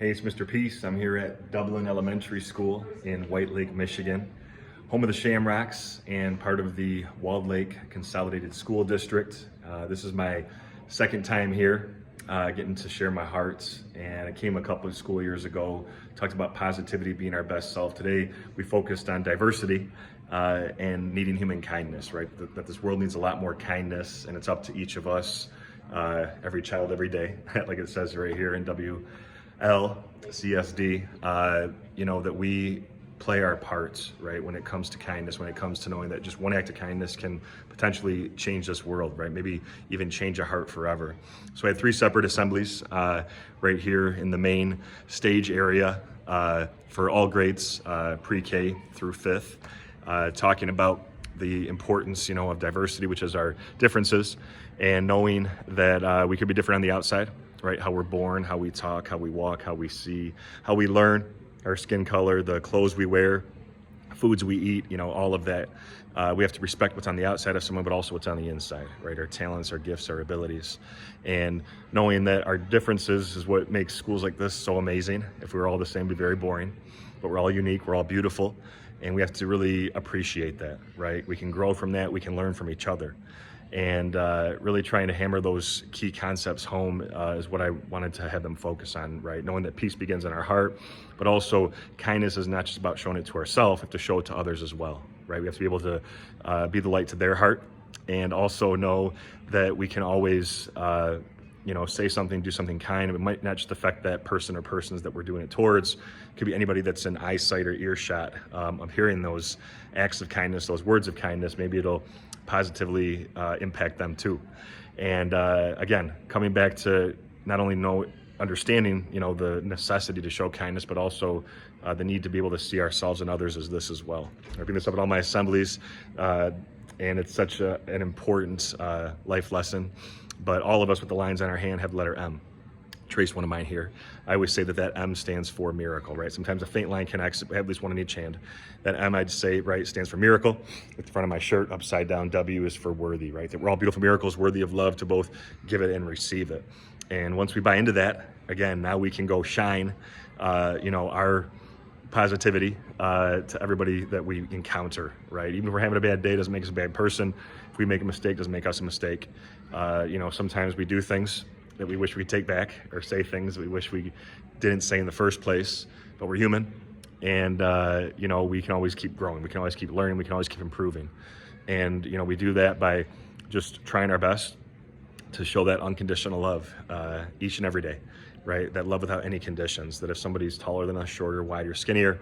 Hey, it's Mr. Peace. I'm here at Dublin Elementary School in White Lake, Michigan, home of the Shamrocks and part of the Walled Lake Consolidated School District. This is my second time here, getting to share my heart. And I came a couple of school years ago, talked about positivity being our best self. Today, we focused on diversity and needing human kindness, right? That this world needs a lot more kindness, and it's up to each of us, every child, every day, like it says right here in CSD, that we play our parts, right? When it comes to kindness, when it comes to knowing that just one act of kindness can potentially change this world, right? Maybe even change a heart forever. So I had 3 separate assemblies right here in the main stage area for all grades, pre-K through 5th, talking about the importance, of diversity, which is our differences, and knowing that we could be different on the outside, right? How we're born, how we talk, how we walk, how we see, how we learn, our skin color, the clothes we wear, foods we eat, all of that. We have to respect what's on the outside of someone, but also what's on the inside, right? Our talents, our gifts, our abilities. And knowing that our differences is what makes schools like this so amazing. If we were all the same, it'd be very boring, but we're all unique, we're all beautiful, and we have to really appreciate that, right? We can grow from that, we can learn from each other. And really trying to hammer those key concepts home is what I wanted to have them focus on, right? Knowing that peace begins in our heart, but also kindness is not just about showing it to ourselves, we have to show it to others as well, right? We have to be able to be the light to their heart, and also know that we can always say something, do something kind. It might not just affect that person or persons that we're doing it towards. It could be anybody that's in eyesight or earshot of hearing those acts of kindness, those words of kindness. Maybe it'll positively impact them too. And again, coming back to not only understanding, the necessity to show kindness, but also the need to be able to see ourselves and others as this as well. I bring this up at all my assemblies, and it's such an important life lesson. But all of us with the lines on our hand have the letter M. Trace one of mine here. I always say that M stands for miracle, right? Sometimes a faint line connects, I have at least one in each hand. That M, I'd say, right, stands for miracle. At the front of my shirt, upside down, W is for worthy, right? That we're all beautiful miracles, worthy of love, to both give it and receive it. And once we buy into that, again, now we can go shine, our positivity to everybody that we encounter, right? Even if we're having a bad day, doesn't make us a bad person. If we make a mistake, doesn't make us a mistake. Sometimes we do things that we wish we'd take back, or say things that we wish we didn't say in the first place, but we're human. And, we can always keep growing. We can always keep learning. We can always keep improving. And, we do that by just trying our best to show that unconditional love each and every day, right? That love without any conditions, that if somebody's taller than us, shorter, wider, skinnier,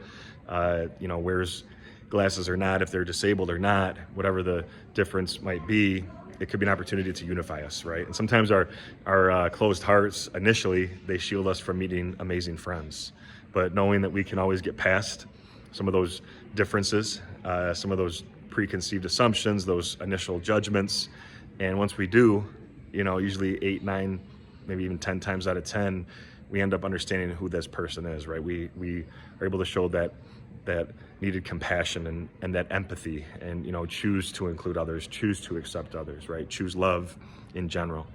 wears glasses or not, if they're disabled or not, whatever the difference might be, it could be an opportunity to unify us, right? And sometimes our closed hearts, initially, they shield us from meeting amazing friends. But knowing that we can always get past some of those differences, some of those preconceived assumptions, those initial judgments, and once we do, usually 8, 9, maybe even 10 times out of 10, we end up understanding who this person is, right? We are able to show that needed compassion and that empathy, and choose to include others, choose to accept others, right? Choose love in general.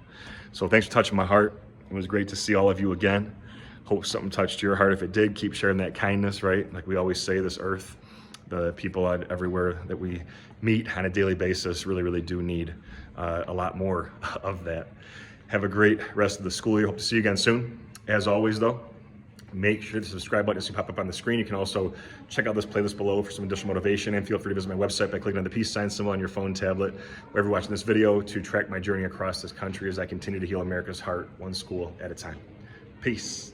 So thanks for touching my heart. It was great to see all of you again. Hope something touched your heart. If it did, keep sharing that kindness, right? Like we always say, this earth, the people everywhere that we meet on a daily basis really, really do need a lot more of that. Have a great rest of the school year. Hope to see you again soon. As always, though, make sure the subscribe button to pop up on the screen. You can also check out this playlist below for some additional motivation, and feel free to visit my website by clicking on the peace sign symbol on your phone, tablet, wherever you're watching this video, to track my journey across this country as I continue to heal America's heart, one school at a time. Peace.